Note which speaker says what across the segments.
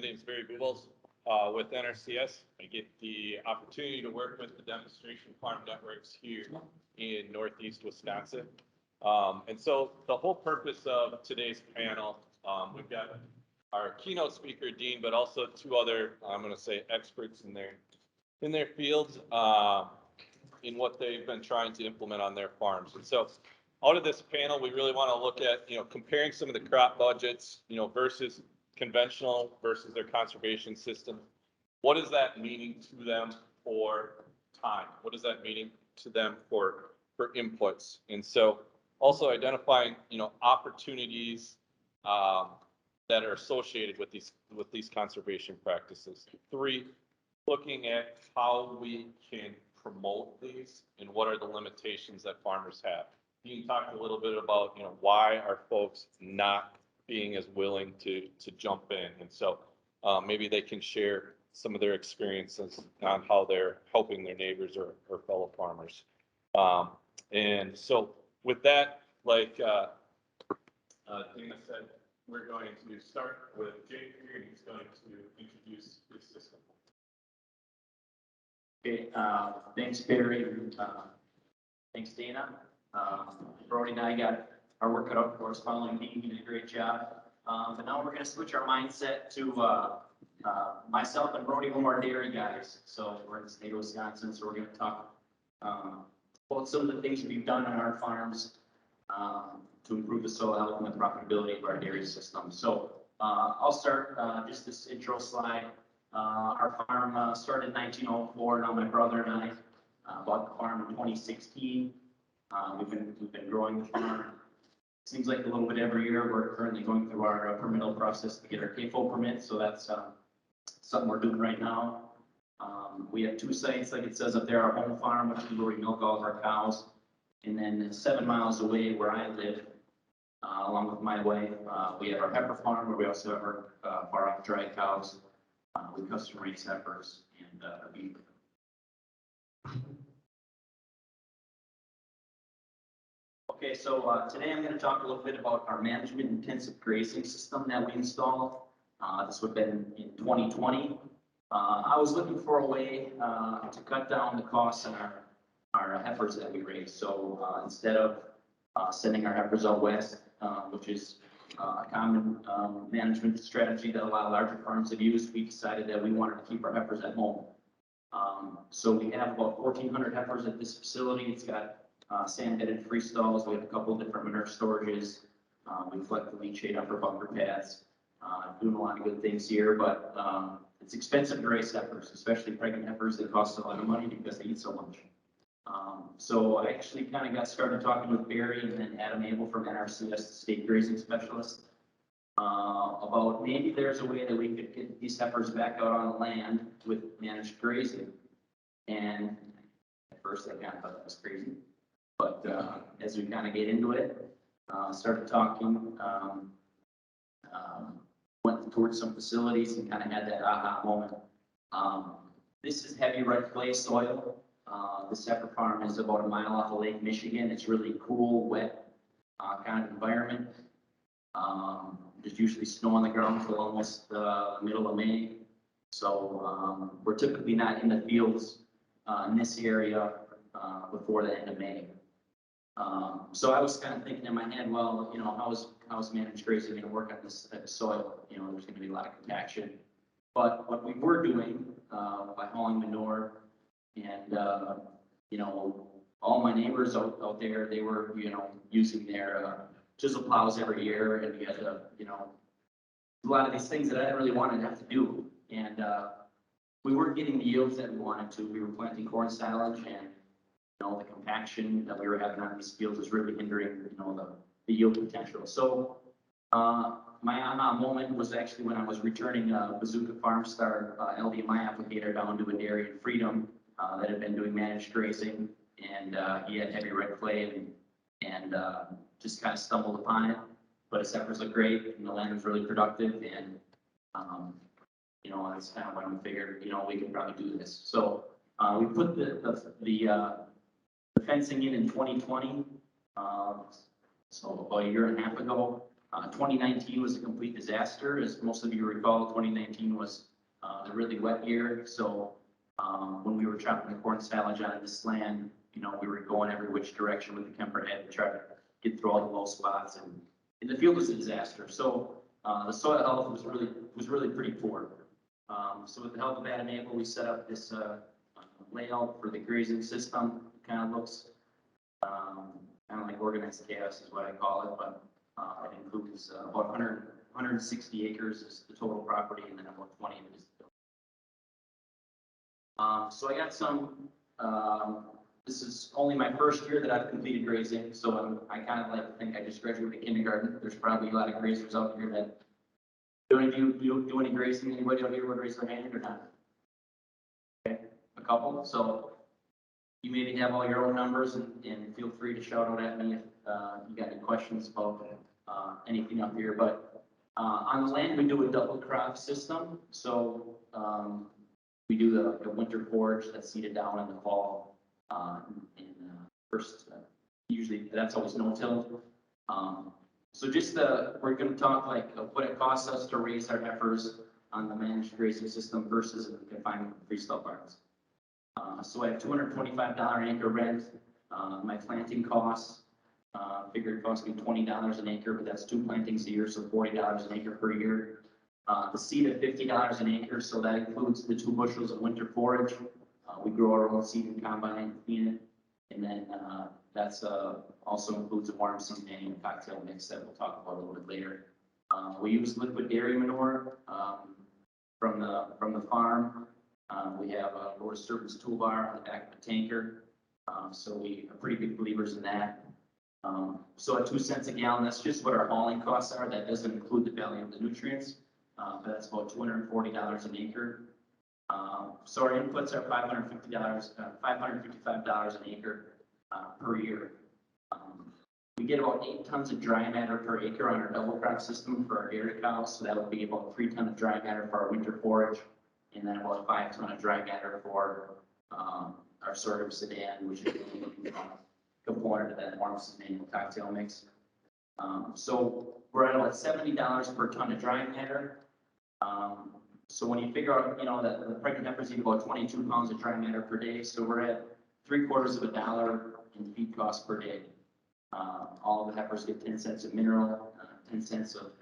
Speaker 1: name is Barry Bubbles with NRCS. I get the opportunity to work with the demonstration farm networks here in Northeast Wisconsin. And so the whole purpose of today's panel, we've got our keynote speaker, Dean, but also two other, I'm going to say, experts in their fields in what they've been trying to implement on their farms. And so out of this panel, we really want to look at, comparing some of the crop budgets, versus conventional versus their conservation system. What is that meaning to them for time? What is that meaning to them for inputs? And so also identifying, opportunities that are associated with these conservation practices. 3, looking at how we can promote these and what are the limitations that farmers have. Dean talked a little bit about, why are folks not being as willing to jump in. And so maybe they can share some of their experiences on how they're helping their neighbors or fellow farmers. And so with that, like Dana said, we're going to start with Jake here, and he's going to introduce his system.
Speaker 2: Okay, thanks, Barry. Thanks, Dana. Brody and I got our work cut out for us following me. He did a great job. But now we're going to switch our mindset to myself and Brody, one of our dairy guys. So we're in the state of Wisconsin, so we're going to talk about some of the things we've done on our farms to improve the soil health and the profitability of our dairy system. So I'll start just this intro slide. Our farm started in 1904. Now my brother and I bought the farm in 2016. We've been growing the farm. Seems like a little bit every year. We're currently going through our permittal process to get our CAFO permit, so that's something we're doing right now. We have 2 sites, like it says up there, our home farm, which is where we milk all of our cows, and then 7 miles away where I live, along with my wife, we have our heifer farm, where we also have our far-off dry cows. We custom raise heifers and beef. Okay, so today I'm going to talk a little bit about our management intensive grazing system that we installed. This would have been in 2020. I was looking for a way to cut down the costs on our heifers that we raise. So instead of sending our heifers out west, which is a common management strategy that a lot of larger farms have used, we decided that we wanted to keep our heifers at home. So we have about 1,400 heifers at this facility. It's got sand-bedded free stalls. We have a couple of different manure storages. We collect the leachate upper bunker pads. Doing a lot of good things here, but it's expensive to raise heifers, especially pregnant heifers. They cost a lot of money because they eat so much. So I actually kind of got started talking with Barry and then Adam Abel from NRCS, the state grazing specialist, about maybe there's a way that we could get these heifers back out on the land with managed grazing. And at first I kind of thought that was crazy, but as we kind of get into it, started talking, went towards some facilities and kind of had that aha moment. This is heavy red clay soil. This heifer farm is about a mile off of Lake Michigan. It's really cool, wet kind of environment. There's usually snow on the ground until almost the middle of May. So we're typically not in the fields in this area before the end of May. So I was kind of thinking in my head, well, how's managed grazing going to work on this type of soil? There's going to be a lot of compaction. But what we were doing by hauling manure and, all my neighbors out there, they were, using their chisel plows every year, and we had to, a lot of these things that I didn't really want to have to do. And we weren't getting the yields that we wanted to. We were planting corn silage, and the compaction that we were having on these fields was really hindering, the yield potential. So my aha moment was actually when I was returning a Bazooka Farm Star LDMI applicator down to a dairy in Freedom that had been doing managed grazing, and he had heavy red clay and just kind of stumbled upon it. But his heifers looked great, and the land was really productive, and that's kind of when we figured, we could probably do this. So we put the fencing in 2020, so about a year and a half ago. 2019 was a complete disaster. As most of you recall, 2019 was a really wet year. So when we were chopping the corn silage on this land, you know, we were going every which direction with the Kemper head to try to get through all the low spots, and the field was a disaster. So the soil health was really pretty poor. So with the help of Adam Abel, we set up this layout for the grazing system. It kind of looks kind of like organized chaos is what I call it, but it includes about 160 acres is the total property, and then about 20 of it is built. So I got some, this is only my first year that I've completed grazing, so I kind of like to think I just graduated kindergarten. There's probably a lot of grazers out here that do any grazing. Anybody out here would raise their hand or not? Okay, a couple. So you maybe have all your own numbers, and feel free to shout out at me if you got any questions about anything up here. But on the land, we do a double crop system. So we do the winter forage that's seeded down in the fall. First, usually that's always no-till. So just we're going to talk like what it costs us to raise our heifers on the managed grazing system versus in the confined freestyle farms. So I have $225 an acre rent. My planting costs, figured it costs me $20 an acre, but that's 2 plantings a year, so $40 an acre per year. The seed at $50 an acre, so that includes the 2 bushels of winter forage. We grow our own seed and combine in it, and then that's also includes a warm seed and cocktail mix that we'll talk about a little bit later. We use liquid dairy manure from the farm. We have a low disturbance toolbar on the back of the tanker, so we are pretty big believers in that. So at 2 cents a gallon, that's just what our hauling costs are. That doesn't include the value of the nutrients, but that's about $240 an acre. So our inputs are $555 an acre per year. We get about 8 tons of dry matter per acre on our double crop system for our dairy cows. So that would be about 3 tons of dry matter for our winter forage, and then about 5 tons of dry matter for our sorghum sedan, which is a component of that warm sedan cocktail mix. So we're at about $70 per ton of dry matter. So when you figure out, you know, that the pregnant heifers eat about 22 pounds of dry matter per day, so we're at $0.75 in feed cost per day. All the heifers get 10 cents of mineral, 10 cents of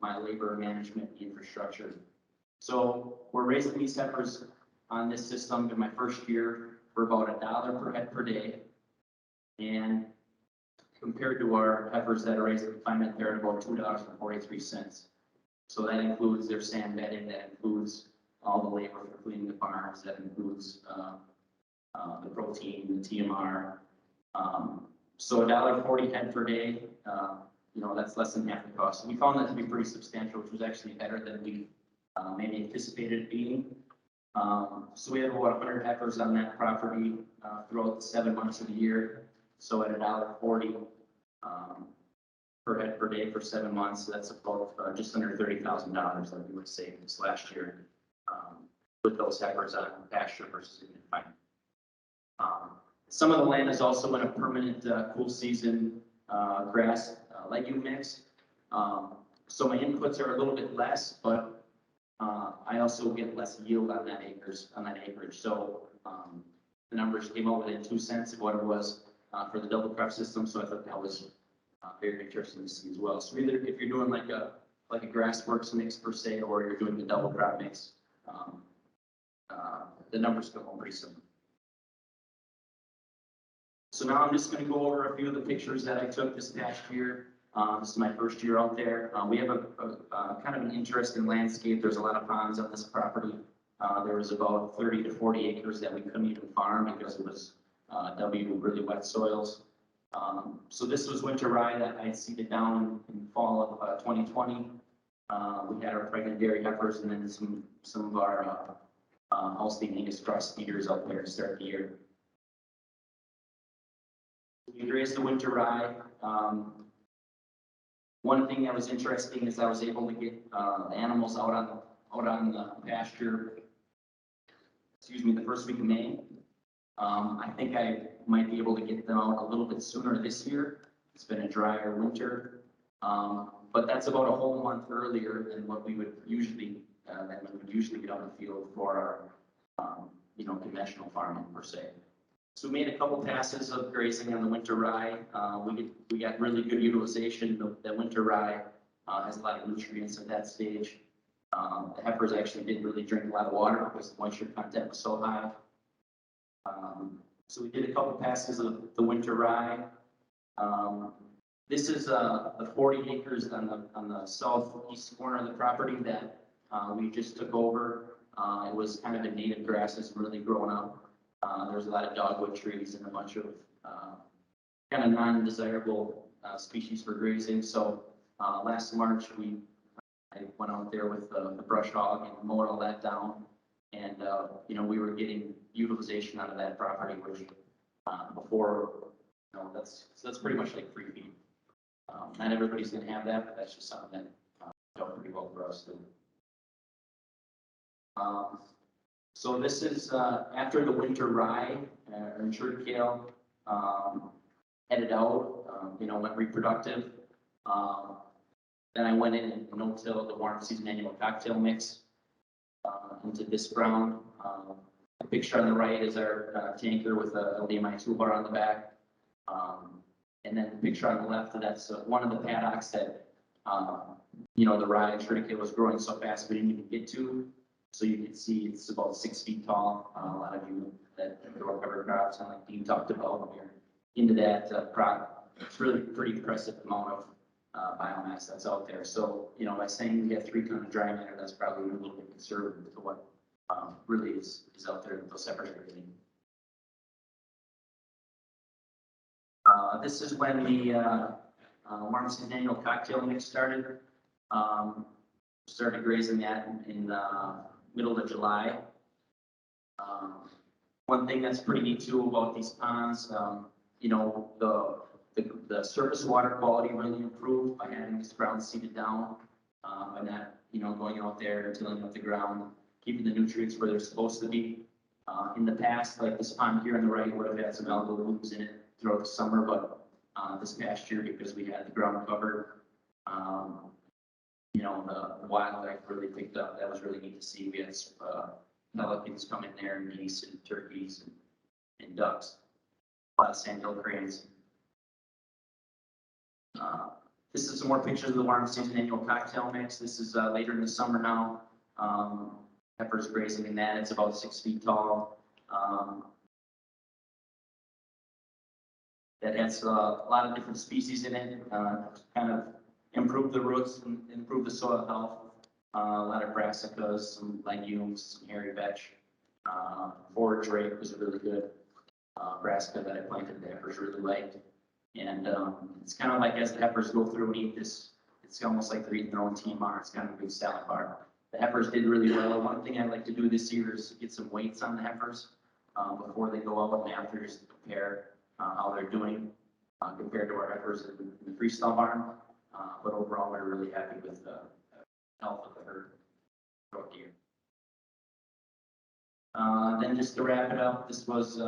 Speaker 2: my labor management infrastructure. So we're raising these heifers on this system in my first year for about $1 per head per day. And compared to our heifers that are raised in confinement, they're at about $2.43. So that includes their sand bedding, that includes all the labor for cleaning the farms, that includes the protein, the TMR. So $1.40 head per day, you know, that's less than half the cost. So we found that to be pretty substantial, which was actually better than we maybe anticipated it being. So we have about 100 heifers on that property throughout the 7 months of the year. So at $1.40 per head per day for 7 months, so that's about just under $30,000 that we would save this last year with those heifers on pasture versus in confinement. Some of the land is also in a permanent cool season grass legume mix. So my inputs are a little bit less, but I also get less yield on that acreage. So the numbers came out within 2 cents of what it was for the double crop system. So I thought that was very interesting to see as well. So either if you're doing like a grass works mix per se, or you're doing the double crop mix, the numbers come out pretty similar. So now I'm just going to go over a few of the pictures that I took this past year. This is my first year out there. We have a kind of an interesting landscape. There's a lot of ponds on this property. There was about 30 to 40 acres that we couldn't even farm because it was really wet soils. So this was winter rye that I seeded down in fall of 2020. We had our pregnant dairy heifers, and then some of our Holstein Angus cross feeders out there to start the year. We raised the winter rye. One thing that was interesting is I was able to get animals out on the pasture. Excuse me, the first week of May. I think I might be able to get them out a little bit sooner this year. It's been a drier winter. But that's about a whole month earlier than what we would usually, get on the field for our, conventional farming per se. So we made a couple passes of grazing on the winter rye. We got really good utilization. The winter rye has a lot of nutrients at that stage. The heifers actually didn't really drink a lot of water because the moisture content was so high. So we did a couple passes of the winter rye. This is the 40 acres on the southeast corner of the property that we just took over. It was kind of a native grasses really growing up. There's a lot of dogwood trees and a bunch of kind of non-desirable species for grazing. So last March, I went out there with the brush hog and mowed all that down. And, we were getting utilization out of that property, which before, that's pretty much like free feed. Not everybody's going to have that, but that's just something that done pretty well for us. So this is after the winter rye and sugar kale headed out, went reproductive. Then I went in and no-tilled the warm season annual cocktail mix into this ground. The picture on the right is our tanker with a DMI toolbar on the back. And then the picture on the left, that's one of the paddocks that, the rye and sugar kale was growing so fast we didn't even get to. So you can see it's about 6 feet tall. A lot of you that grow cover crops, and like Dean talked about, when you're into that crop, it's really pretty impressive amount of biomass that's out there. So, by saying we have 3 tons of dry matter, that's probably a little bit conservative to what really is out there that those heifers are getting. This is when the warm season annual cocktail mix started. Started grazing that in the middle of July. One thing that's pretty neat too about these ponds, the surface water quality really improved by having this ground seeded down, and that, going out there, tilling up the ground, keeping the nutrients where they're supposed to be. In the past, like this pond here on the right would have had some algal blooms in it throughout the summer, but this past year, because we had the ground covered, the wildlife really picked up. That was really neat to see. We had some pelicans come in there, and geese and turkeys and ducks, a lot of sandhill cranes. This is some more pictures of the warm season annual cocktail mix. This is later in the summer now. Heifers grazing in that. It's about 6 feet tall. That has a lot of different species in it. Kind of improve the roots and improve the soil health. A lot of brassicas, some legumes, some hairy vetch. Forage rape was a really good brassica that I planted. The heifers really liked. And it's kind of like as the heifers go through and eat this, it's almost like they're eating their own TMR. It's kind of a big salad bar. The heifers did really well. One thing I'd like to do this year is get some weights on the heifers before they go out and after, just to compare how they're doing compared to our heifers in the freestyle barn. But overall, we're really happy with the health of the herd throughout the year. Then just to wrap it up, this was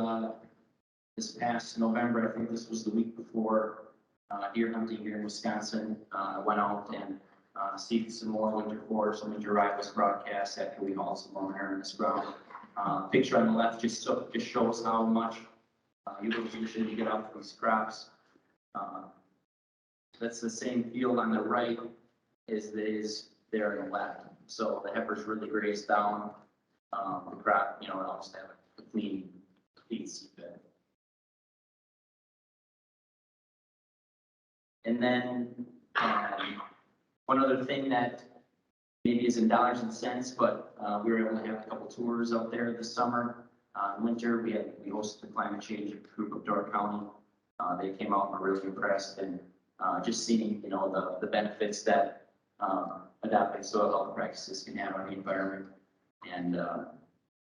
Speaker 2: this past November. I think this was the week before deer hunting here in Wisconsin. Went out and seeded some more winter forage. Some winter rye was broadcast after we hauled some more hair in this ground. Picture on the left just shows how much utilization you get out of these crops. That's the same field on the right as is there on the left. So the heifers really grazed down the crop, it almost have a clean seed bed. And then one other thing that maybe is in dollars and cents, but we were able to have a couple tours out there this summer. Winter, we hosted the climate change group of Door County. They came out and were really impressed, and just seeing the benefits that adopting soil health practices can have on the environment, and I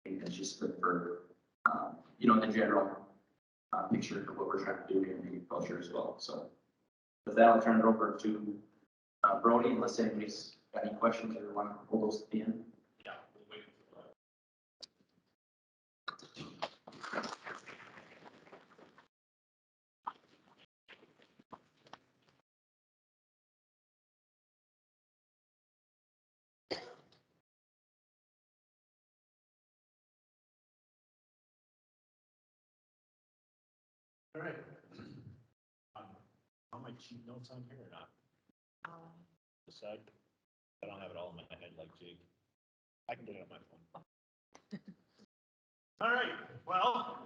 Speaker 2: think that's just good for the general picture of what we're trying to do here in agriculture as well. So with that, I'll turn it over to Brody, unless anybody's got any questions or want to hold those at the end.
Speaker 3: All right. All my cheat notes on here or not? Decide. I don't have it all in my head like Jake. I can do it on my phone. All right, well,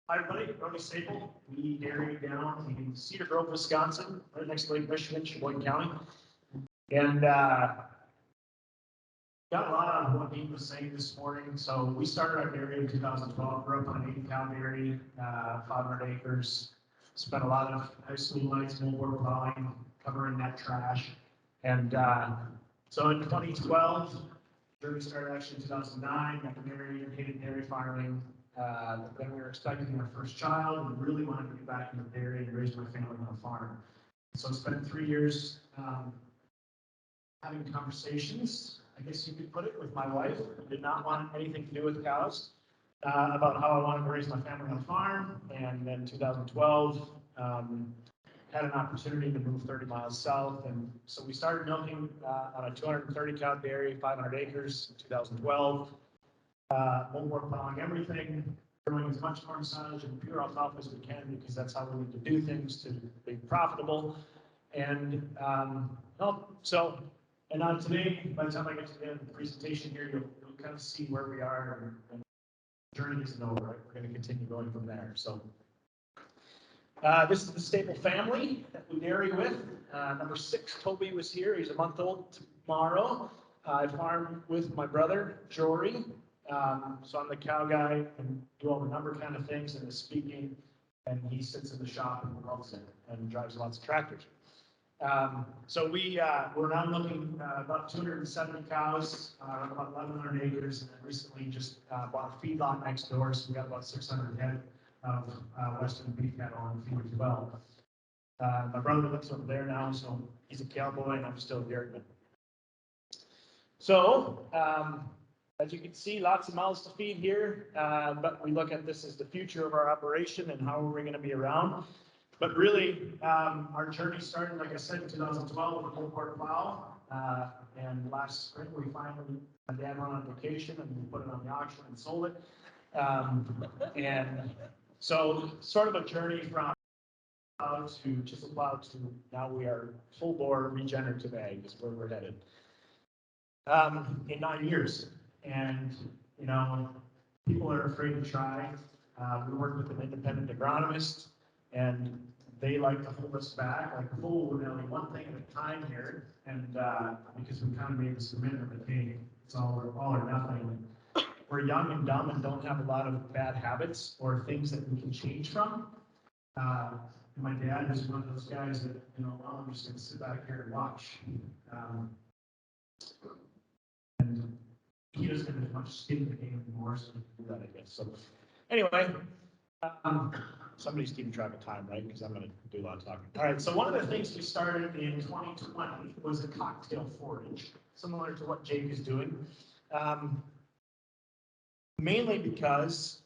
Speaker 3: hi everybody, Brody Stapel. We dairy down in Cedar Grove, Wisconsin, right next to Lake Michigan, Sheboygan County. And got a lot on what Dean was saying this morning. So we started our dairy in 2012, grew up on an 80 cow dairy, 500 acres. Spent a lot of high school nights, moldboard plowing, covering that trash. And so in 2012, we started actually in 2009, got married, hated dairy farming. Then we were expecting our first child and really wanted to get back into dairy and raise my family on a farm. So I spent 3 years having conversations, I guess you could put it, with my wife, who did not want anything to do with cows, about how I wanted to raise my family on a farm. And then 2012, had an opportunity to move 30 miles south. And so we started milking on a 230 cow dairy, 500 acres in 2012. Moldboard plowing everything, growing as much corn silage and pure alfalfa as we can, because that's how we need to do things to be profitable. And and on today, by the time I get to the end of the presentation here, you'll kind of see where we are, and the journey isn't over, right? We're going to continue going from there. So this is the Stapel family that we dairy with. Number 6, Toby was here. He's a month old tomorrow. I farm with my brother, Jory. So I'm the cow guy and do all the number kind of things and the speaking, and he sits in the shop and loves it and drives lots of tractors. So we're now looking about 270 cows, about 1,100 acres, and then recently just bought a feedlot next door, so we got about 600 head of Western beef cattle on the feed as well. My brother lives over there now, so he's a cowboy, and I'm still a dairyman. So, as you can see, lots of mouths to feed here, but we look at this as the future of our operation and how are we going to be around. But really, our journey started, like I said, in 2012 with a moldboard plow. And last spring, my dad went on vacation and we put it on the auction and sold it. And so sort of a journey from plow to chisel plow to now we are full bore regenerative ag is where we're headed. In 9 years. And, you know, people are afraid to try. We work with an independent agronomist, and they like to hold us back, like, oh, we're only one thing at a time here, and because we kind of made this commitment that, hey, it's all or nothing. We're young and dumb and don't have a lot of bad habits or things that we can change from. My dad is one of those guys that, you know, well, I'm just going to sit back here and watch. And he doesn't have as much skin in the game anymore, so we can do that, I guess. So anyway, somebody's keeping track of time, right? Because I'm going to do a lot of talking. All right, so one of the things we started in 2020 was a cocktail forage, similar to what Jake is doing. Mainly because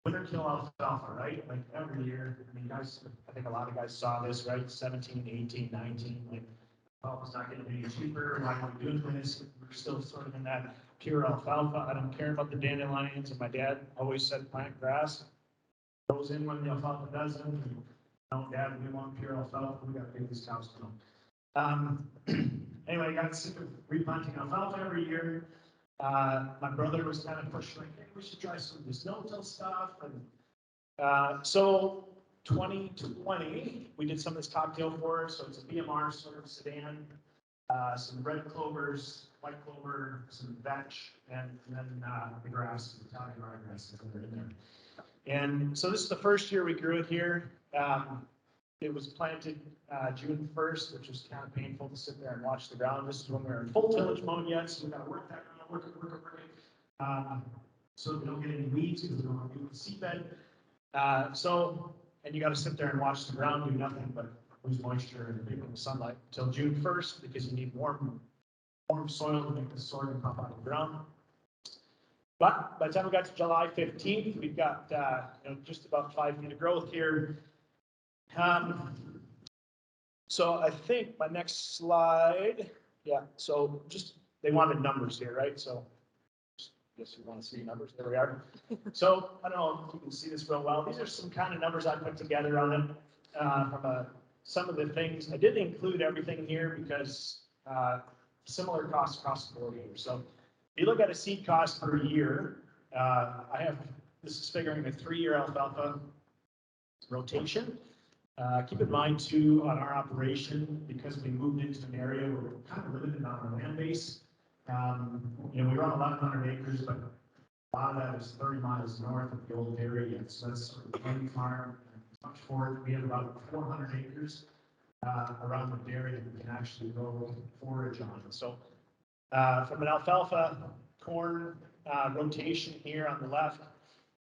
Speaker 3: winter kill alfalfa, right? Like every year, I mean, guys, I think a lot of guys saw this, right? 17, 18, 19, like, alfalfa's not going to be cheaper. Why are we doing this? We're still sort of in that pure alfalfa. I don't care about the dandelions. And my dad always said plant grass. Goes in when the alfalfa doesn't. And, no, Dad, we want pure alfalfa. We got to make these cows come. Anyway, I got sick of replanting alfalfa every year. My brother was kind of pushing, like, hey, we should try some of this no-till stuff. And so 2020, we did some of this cocktail forage. So it's a BMR sort of sedan, some red clovers, white clover, some vetch, and then the grass, the Italian ryegrass that are in there. And so this is the first year we grew it here. It was planted June 1st, which was kind of painful to sit there and watch the ground. This is when we were in full tillage mode yet, so we got to work that ground, work it. So we don't get any weeds because we don't want to do the seedbed. And you got to sit there and watch the ground do nothing but lose moisture and pick up the sunlight until June 1st because you need warm soil to make the sorghum pop out of the ground. But by the time we got to July 15th, we've got just about 5 feet of growth here. So I think my next slide, yeah. So just they wanted numbers here, right? So Guess you want to see numbers, there we are. So, I don't know if you can see this real well, these are some kind of numbers I put together on it, from some of the things, I didn't include everything here because, similar costs across the board here. So, if you look at a seed cost per year, this is figuring a 3-year alfalfa rotation. Keep in mind too, on our operation, because we moved into an area where we're kind of limited on our land base. We run 1,100 acres, but a lot of that is 30 miles north of the old dairy. So that's sort of a tiny farm. Much forward, we have about 400 acres around the dairy that we can actually grow forage on. So from an alfalfa corn rotation here on the left,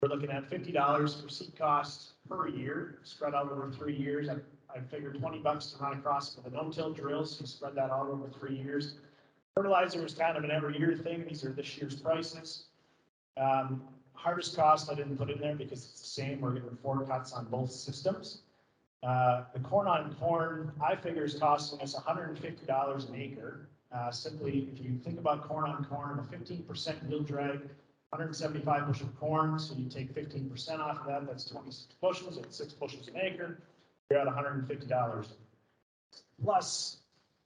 Speaker 3: we're looking at $50 for seed cost per year, spread out over 3 years. I figured $20 to run across with a no-till drill, so you spread that out over 3 years. Fertilizer is kind of an every year thing. These are this year's prices. Harvest cost I didn't put in there because it's the same. We're getting 4 cuts on both systems. The corn on corn, I figure, is costing us $150 an acre. Simply, if you think about corn on corn, a 15% yield drag, 175 bushel corn, so you take 15% off of that, that's 26 bushels, at 6 bushels an acre, you're at $150. Plus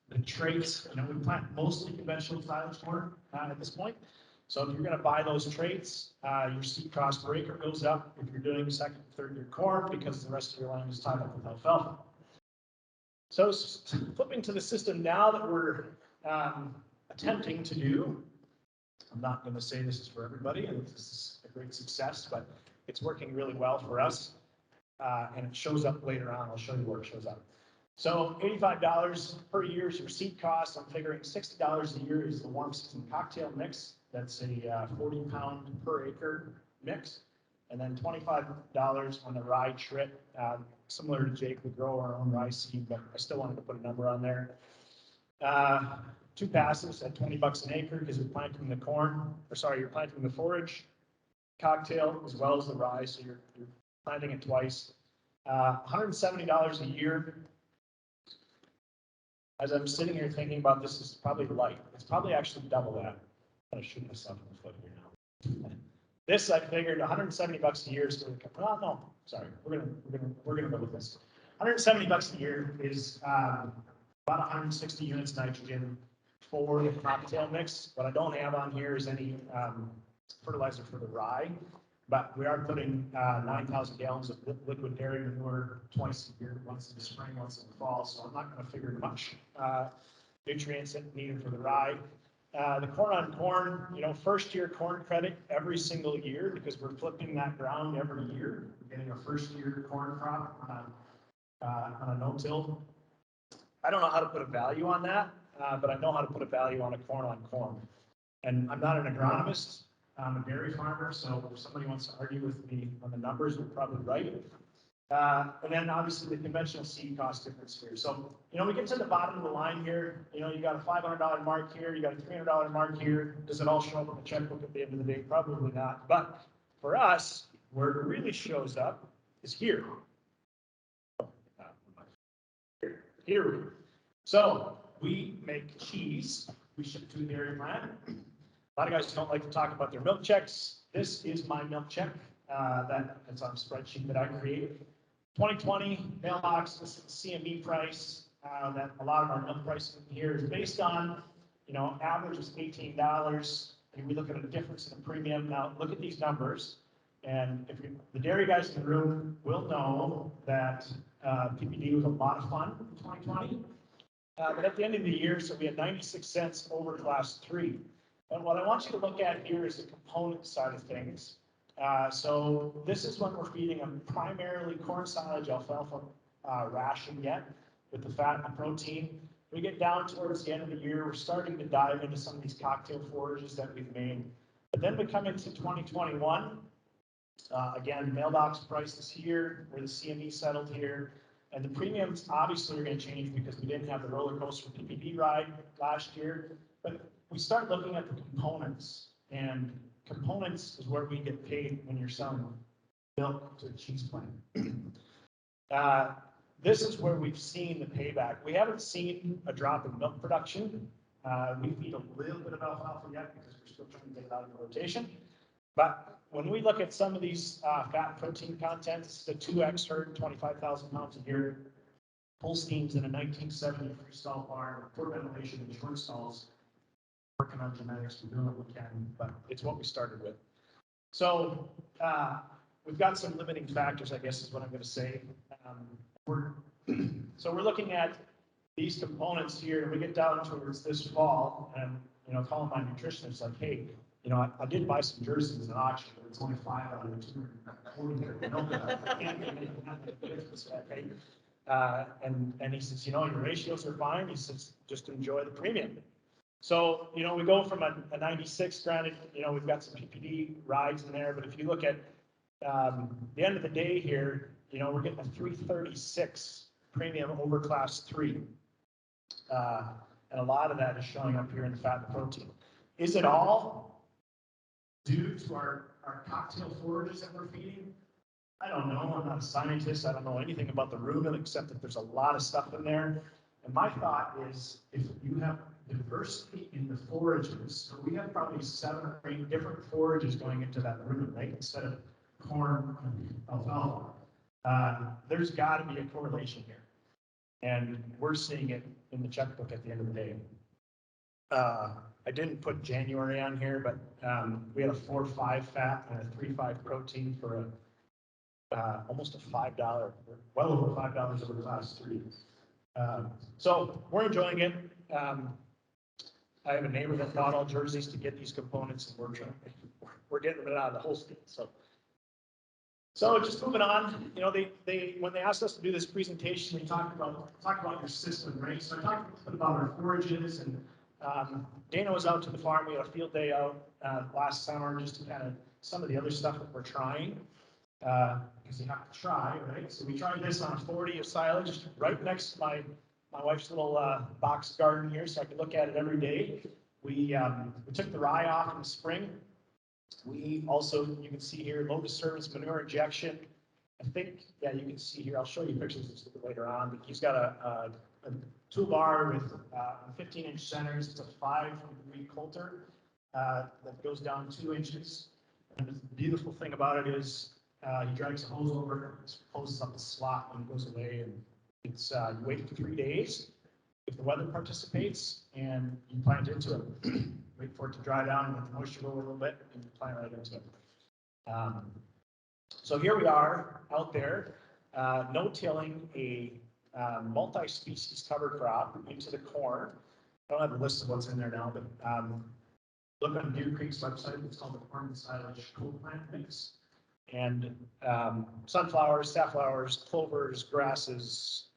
Speaker 3: the traits, we plant mostly conventional silage corn at this point. So if you're going to buy those traits, your seed cost per acre goes up if you're doing second and third year corn because the rest of your land is tied up with alfalfa. So flipping to the system now that we're attempting to do, I'm not going to say this is for everybody and this is a great success, but it's working really well for us. And it shows up later on. I'll show you where it shows up. So $85 per year is your seed cost. I'm figuring $60 a year is the warm season cocktail mix. That's a 40-pound per acre mix. And then $25 on the rye trip. Similar to Jake, we grow our own rye seed, but I still wanted to put a number on there. 2 passes at $20 an acre because you're planting the you're planting the forage cocktail as well as the rye, so you're planting it twice. $170 a year. As I'm sitting here thinking about this, is probably light. It's probably actually double that. I'm gonna shoot myself in the foot here now. This I figured $170 a year is no, sorry, we're gonna go with this. $170 a year is about 160 units nitrogen for the cocktail mix. What I don't have on here is any fertilizer for the rye, but we are putting 9,000 gallons of liquid dairy manure twice a year, once in the spring, once in the fall. So I'm not going to figure much nutrients needed for the rye. The corn on corn, first year corn credit every single year because we're flipping that ground every year. We're getting a first year corn crop on a no-till. I don't know how to put a value on that, but I know how to put a value on a corn on corn. And I'm not an agronomist. I'm a dairy farmer, so if somebody wants to argue with me on the numbers, they're probably right. And then obviously the conventional seed cost difference here. So, we get to the bottom of the line here, you got a $500 mark here, you got a $300 mark here. Does it all show up in the checkbook at the end of the day? Probably not. But for us, where it really shows up is here. Here. So we make cheese. We ship to a dairy plant. A lot of guys don't like to talk about their milk checks. This is my milk check. That's on a spreadsheet that I created. 2020 mailbox. This is the CME price. That a lot of our milk pricing here is based on. Average is $18. And we look at a difference in the premium. Now look at these numbers. And if the dairy guys in the room will know that PPD was a lot of fun in 2020. But at the end of the year, so we had 96 cents over class 3. And what I want you to look at here is the component side of things. So this is when we're feeding them primarily corn silage alfalfa ration yet with the fat and the protein. We get down towards the end of the year, we're starting to dive into some of these cocktail forages that we've made. But then we come into 2021. Again, mailbox prices here, where the CME settled here. And the premiums obviously are going to change because we didn't have the roller coaster PPD ride last year. But we start looking at the components, and components is where we get paid when you're selling milk to the cheese plant. This is where we've seen the payback. We haven't seen a drop in milk production We feed a little bit of alfalfa yet because we're still trying to get it out of the rotation. But when we look at some of these fat and protein contents, the 2X herd, 25,000 pounds a year, Holsteins in a 1970 freestyle barn, poor ventilation and short stalls, working on genetics, we're doing what we can, but it's what we started with. So we've got some limiting factors, I guess is what I'm going to say. So we're looking at these components here, and we get down towards this fall, and calling my nutritionist like, hey, I did buy some jerseys at auction, but it's only 5 out of 240. And he says, your ratios are fine. He says, just enjoy the premium. So, we go from a 96, granted, we've got some PPD rides in there, but if you look at the end of the day here, we're getting a 336 premium over class 3. And a lot of that is showing up here in the fat and protein. Is it all due to our cocktail forages that we're feeding? I don't know. I'm not a scientist. I don't know anything about the rumen except that there's a lot of stuff in there. And my thought is if you have diversity in the forages, so we have probably 7 or 8 different forages going into that rumen, right? Instead of corn and alfalfa. There's got to be a correlation here. And we're seeing it in the checkbook at the end of the day. I didn't put January on here, but we had a 4.5 fat and a 3.5 protein for almost a $5, well over $5 over class 3. So we're enjoying it. I have a neighbor that bought all jerseys to get these components, and we're getting it out of the Holstein. So just moving on, they when they asked us to do this presentation, they talk about your system, right? So I talked a little bit about our forages, and Dana was out to the farm. We had a field day out last summer, just to kind of some of the other stuff that we're trying, because you have to try, right? So we tried this on a 40 of silage right next to my wife's little box garden here, so I could look at it every day. We took the rye off in the spring. We also, you can see here, low disturbance manure injection. I think, yeah, you can see here, I'll show you pictures of it later on, but he's got a toolbar with 15-inch centers. It's a 5-degree coulter that goes down 2 inches. And the beautiful thing about it is he drags a hose over, hoses up the slot when it goes away, and it's you wait for 3 days if the weather participates, and you plant into it. Wait for it to dry down and let the moisture go a little bit, and you plant right into it. So here we are out there, no-tilling a multi-species cover crop into the corn. I don't have a list of what's in there now, but look on Deer Creek's website. It's called the corn and silage co-plant mix. And sunflowers, safflowers, clovers, grasses,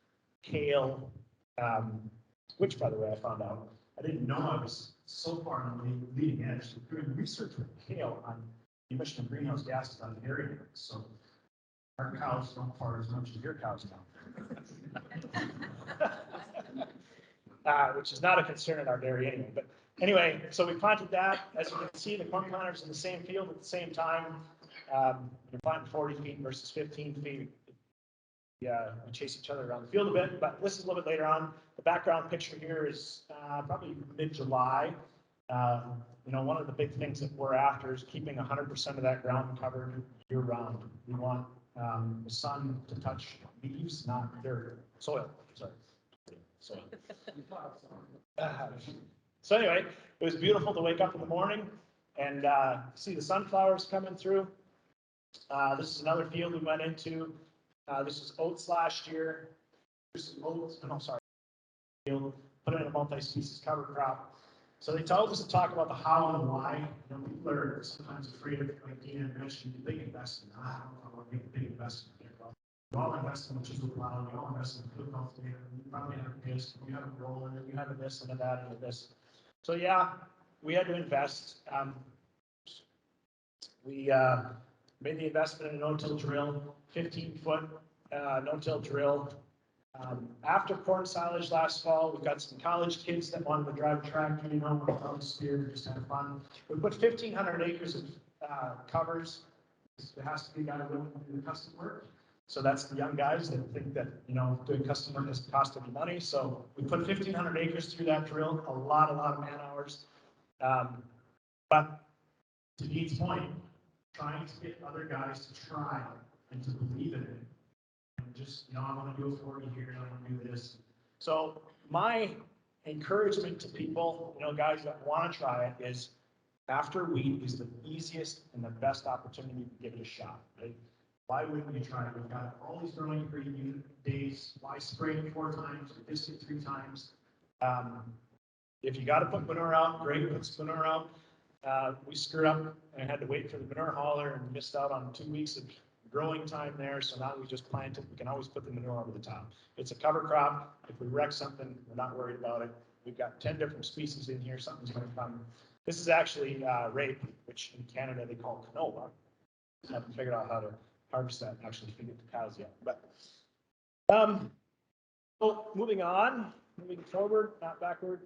Speaker 3: kale, which, by the way, I found out. I didn't know I was so far on the leading edge. We're doing research with kale on the emission of greenhouse gases on the area. So our cows don't fart as much as your cows now. Which is not a concern in our dairy anyway. But anyway, so we planted that. As you can see, the corn planters in the same field at the same time. You're planting 40 feet versus 15 feet. Yeah, we chase each other around the field a bit, but this is a little bit later on. The background picture here is probably mid-July. One of the big things that we're after is keeping 100% of that ground covered year-round. We want the sun to touch leaves, not their soil. Sorry, soil. So anyway, it was beautiful to wake up in the morning and see the sunflowers coming through. This is another field we went into. This was oats last year. This is oats, field, put in a multi-species cover crop. So they told us to talk about the how and why. People are sometimes afraid of, like Dana mentioned, the big investment. I don't know if I want to make a big investment here. Well, we all invest in what you allow. We all invest in food health data. You probably have this, you have a roll in it, you have a this and a that and a this. So yeah, we had to invest. We made the investment in a no-till drill, 15-foot no-till drill. After corn silage last fall, we got some college kids that wanted to drive a tractor, without a steer, just have fun. We put 1,500 acres of covers. It has to be done with the custom work. So that's the young guys that think that, you know, doing custom work doesn't cost any money. So we put 1,500 acres through that drill, a lot of man hours. But to Dean's point, trying to get other guys to try and to believe in it. And just, you know, I want to do a 40 here, I want to do this. So my encouragement to people, you know, guys that want to try it is after wheat is the easiest and the best opportunity to give it a shot, right? Why wouldn't you try it? We've got all these growing days. Why spray it 4 times or disc it 3 times? If you got to put manure out, great, put some manure out. We screwed up and had to wait for the manure hauler and missed out on 2 weeks of growing time there. So now we just planted. We can always put the manure over the top. It's a cover crop. If we wreck something, we're not worried about it. We've got 10 different species in here. Something's going to come. This is actually rape, which in Canada they call canola. I haven't figured out how to harvest that and actually feed it to cows yet. But so moving on, moving forward, not backward.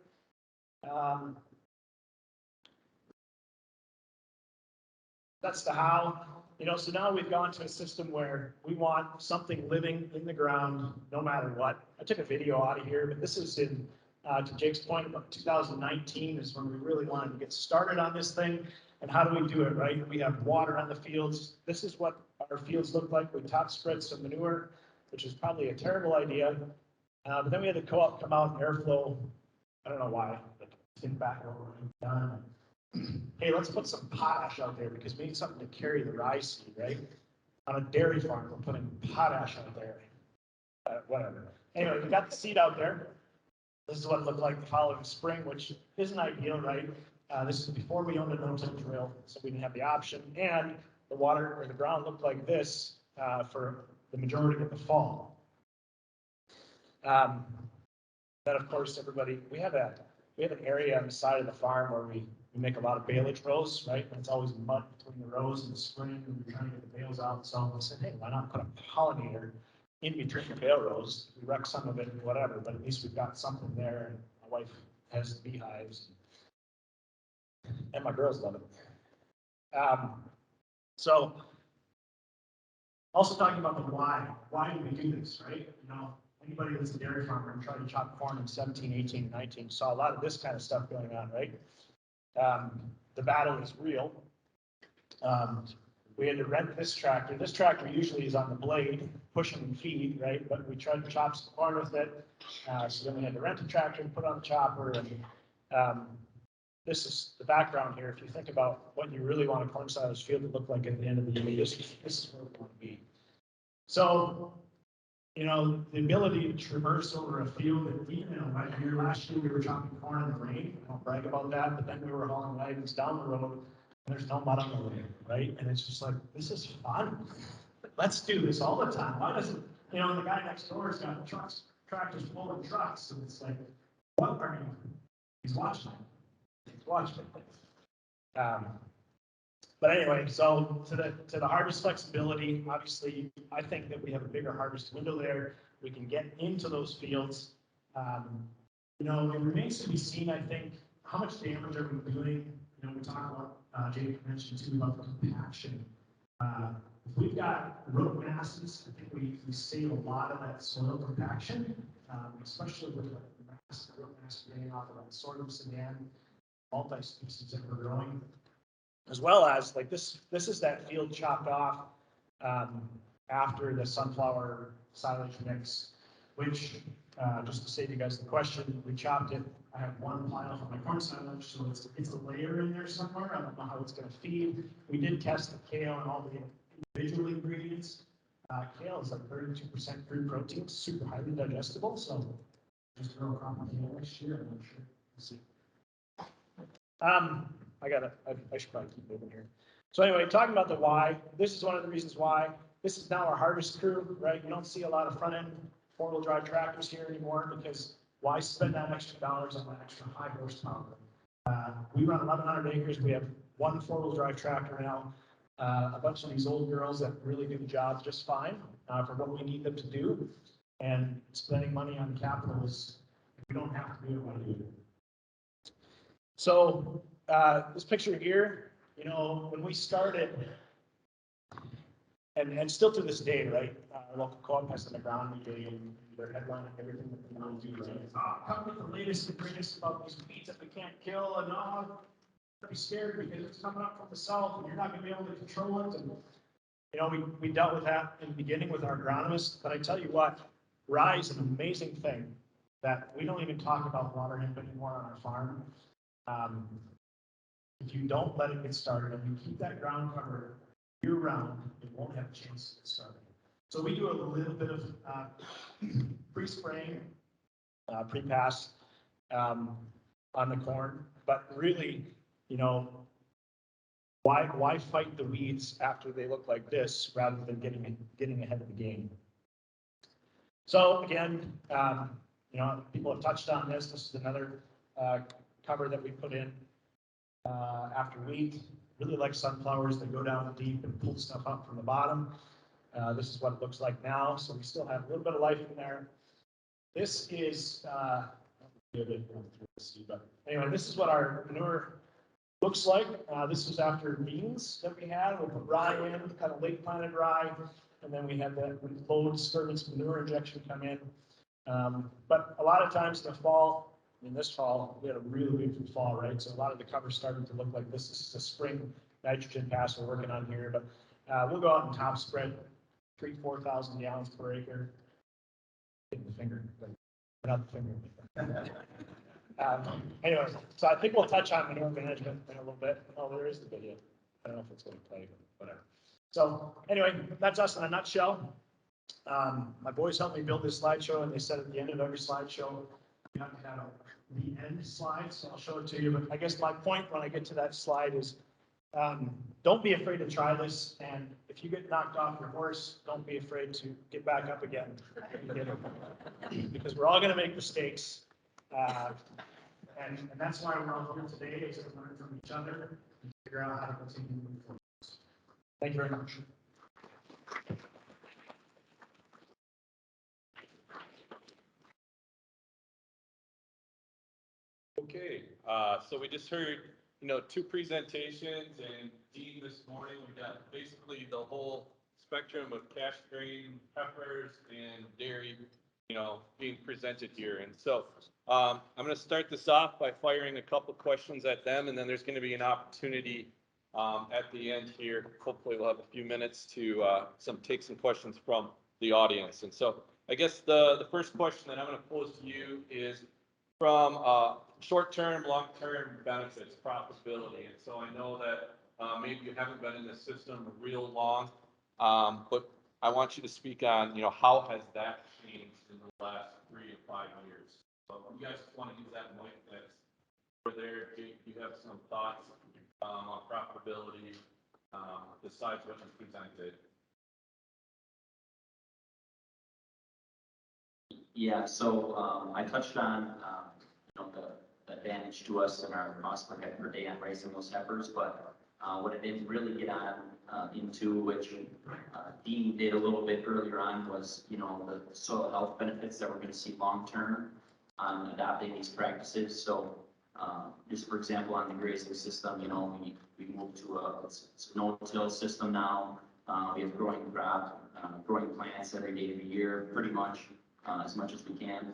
Speaker 3: That's the how. You know, so now we've gone to a system where we want something living in the ground no matter what. I took a video out of here, but this is in, to Jake's point, about 2019 is when we really wanted to get started on this thing. And how do we do it, right? We have water on the fields. This is what our fields look like. We top spread some manure, which is probably a terrible idea. But then we had the co-op come out and airflow. I don't know why, but think back over what we've done. Hey, let's put some potash out there because we need something to carry the rye seed, right? On a dairy farm, we're putting potash out there. Whatever. Anyway, we got the seed out there. This is what it looked like the following spring, which isn't ideal, right? This is before we owned a no-till drill, so we didn't have the option. And the water or the ground looked like this for the majority of the fall. Then, of course, everybody, we have an area on the side of the farm where we make a lot of baleage rows, right? And it's always mud between the rows in the spring when we're trying to get the bales out. So we said, hey, why not put a pollinator in between the bale rows? We wreck some of it, whatever, but at least we've got something there. And my wife has beehives, and my girls love it. So also talking about the why. Why do we do this, right? You know, anybody that's a dairy farmer and tried to chop corn in 17, 18, 19 saw a lot of this kind of stuff going on, right? The battle is real. We had to rent this tractor. This tractor usually is on the blade, pushing and feed, right? But we tried to chop some corn with it. So then we had to rent a tractor and put on the chopper. And this is the background here. If you think about what you really want a corn silage field to look like at the end of the year, this is where we want to be. So, you know, the ability to traverse over a field that even in a wet year, last year we were chopping corn in the rain. I don't brag about that, but then we were hauling wagons down the road and there's no mud on the way, right? And it's just like, this is fun. Let's do this all the time. Why doesn't, you know, the guy next door has got tractors full of trucks. And it's like, what are you? He's watching it. He's watching it. But anyway, so to the harvest flexibility, obviously, I think that we have a bigger harvest window there. We can get into those fields. You know, it remains to be seen, I think, how much damage are we doing? You know, we talk about, Jake mentioned too, about the compaction. If we've got root masses, I think we save a lot of that soil compaction, especially with the root mass getting off of that sorghum sedan, multi-species that we're growing. As well as, like, this is that field chopped off after the sunflower silage mix, which, just to save you guys the question, we chopped it. I have one pile for my corn silage, so it's a layer in there somewhere. I don't know how it's going to feed. We did test the kale and all the individual ingredients. Kale is like 32% free protein, super highly digestible, so just grow a crop of kale next year. I'm not sure. We'll see. I should probably keep moving here. So anyway, talking about the why, this is one of the reasons why. This is now our harvest crew, right? You don't see a lot of front end 4-wheel drive tractors here anymore because why spend that extra dollars on that extra high horsepower? We run 1,100 acres. We have one 4-wheel drive tractor now. A bunch of these old girls that really do the job just fine for what we need them to do. And spending money on capital is, if we don't have to do it, why do it? So this picture here, you know, when we started, and still to this day, right, local co-op has an agronomy, and their headline and everything that they want to do is, come with the latest and greatest about these weeds that we can't kill, and don't be scared because it's coming up from the south, and you're not gonna be able to control it, and, you know, we dealt with that in the beginning with our agronomist, but I tell you what, rye is an amazing thing that we don't even talk about water hemp anymore on our farm. If you don't let it get started and you keep that ground cover year round, it won't have a chance to get started. So we do a little bit of pre-spraying, pre-pass on the corn, but really, you know, why fight the weeds after they look like this rather than getting ahead of the game? So again, you know, people have touched on this. This is another cover that we put in after wheat. Really like sunflowers. They go down deep and pull stuff up from the bottom. This is what it looks like now. So we still have a little bit of life in there. This is, but anyway, this is what our manure looks like. This was after beans that we had. We put rye in, kind of late planted rye, and then we had the low disturbance manure injection come in. But a lot of times in the fall, in this fall, we had a really beautiful fall, right? So a lot of the cover started to look like this. This is a spring nitrogen pass we're working on here, but we'll go out and top spread 3,000-4,000 gallons per acre. Hitting the finger, but not the finger. Anyway, so I think we'll touch on manure management in a little bit. Oh, there is the video. I don't know if it's going to play, but whatever. So anyway, that's us in a nutshell. My boys helped me build this slideshow, and they said at the end of every slideshow, you have to have the end slide, so I'll show it to you. But I guess my point when I get to that slide is, don't be afraid to try this, and if you get knocked off your horse, don't be afraid to get back up again. Because we're all going to make mistakes. And that's why we're all here today, is to learn from each other and figure out how to continue moving forward. Thank you very much.
Speaker 1: Okay, so we just heard, you know, two presentations, and Dean this morning, we got basically the whole spectrum of cash grain, heifers, and dairy, you know, being presented here. And so I'm going to start this off by firing a couple questions at them, and then there's going to be an opportunity at the end here. Hopefully we'll have a few minutes to take some questions from the audience. And so I guess the first question that I'm going to pose to you is from short-term, long-term benefits, profitability. And so I know that maybe you haven't been in the system real long, but I want you to speak on, you know, how has that changed in the last 3 to 5 years? So if you guys want to use that mic that's over there, do you have some thoughts on profitability besides what you presented?
Speaker 2: Yeah, so I touched on you know, the advantage to us in our cost per head per day on raising those heifers, but what I didn't really get on into, which Dean did a little bit earlier on, was, you know, the soil health benefits that we're going to see long term on adopting these practices. So just for example, on the grazing system, you know, we moved to it's a no-till system now. We have growing plants every day of the year, pretty much as much as we can.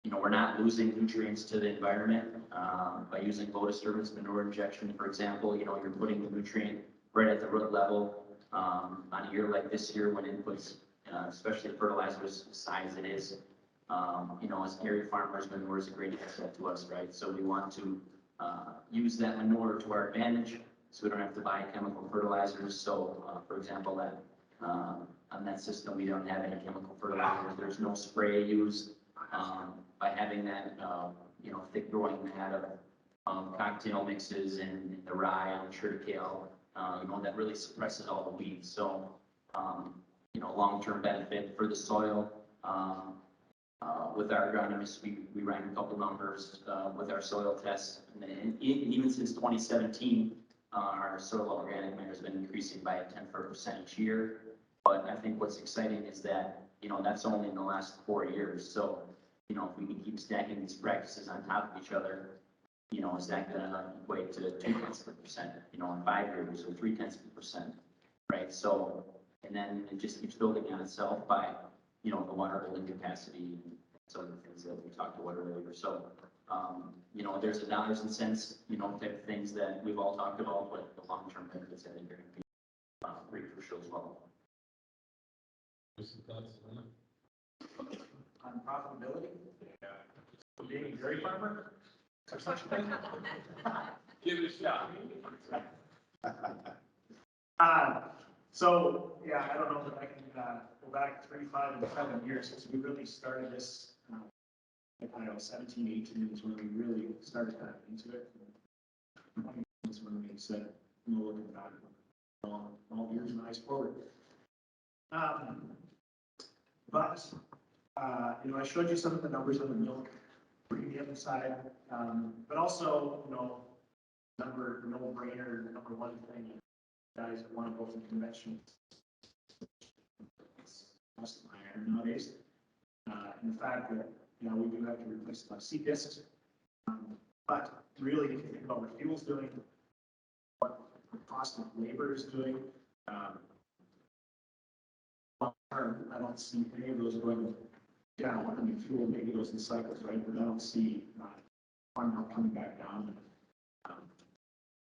Speaker 2: You know, we're not losing nutrients to the environment by using low disturbance manure injection, for example. You know, you're putting the nutrient right at the root level. On a year like this year, when inputs, especially fertilizers, the size it is, you know, as dairy farmers, manure is a great asset to us, right? So we want to use that manure to our advantage, so we don't have to buy chemical fertilizers. So, for example, that on that system, we don't have any chemical fertilizers. There's no spray used. By having that, you know, thick growing mat of cocktail mixes and the rye and the triticale, you know, that really suppresses all the weeds. So, you know, long-term benefit for the soil. With our agronomists, we ran a couple numbers with our soil tests, and even since 2017, our soil organic matter has been increasing by 10% each year. But I think what's exciting is that, you know, that's only in the last 4 years. So, you know, if we can keep stacking these practices on top of each other, you know, is that going to equate to 0.2%, you know, in 5 years, or 0.3%? right? So, and then it just keeps building on itself by, you know, the water holding capacity and some of the things that we talked about earlier. So, you know, there's the dollars and cents, you know, type of things that we've all talked about, but the long-term benefits I think are going to be pretty crucial as well.
Speaker 3: On profitability, being a dairy farmer, or such a thing.
Speaker 1: Give it a shot.
Speaker 3: So, yeah, I don't know if I can go back 3, 5, and 7 years since we really started this. I don't know, 17, 18 is when we really started diving into it. 20 is when we said, no looking back, all years and eyes forward. But, you know, I showed you some of the numbers on the milk premium side, but also, you know, no brainer, number one thing, guys that want to go for conventional. It's cost of iron nowadays. And the fact that, you know, we do have to replace a lot of seed discs. But really, if you think about what fuel's doing, what the cost of labor is doing, long term, I don't see any of those going down. I mean, fuel maybe goes in cycles, right? But I don't see farm help coming back down. A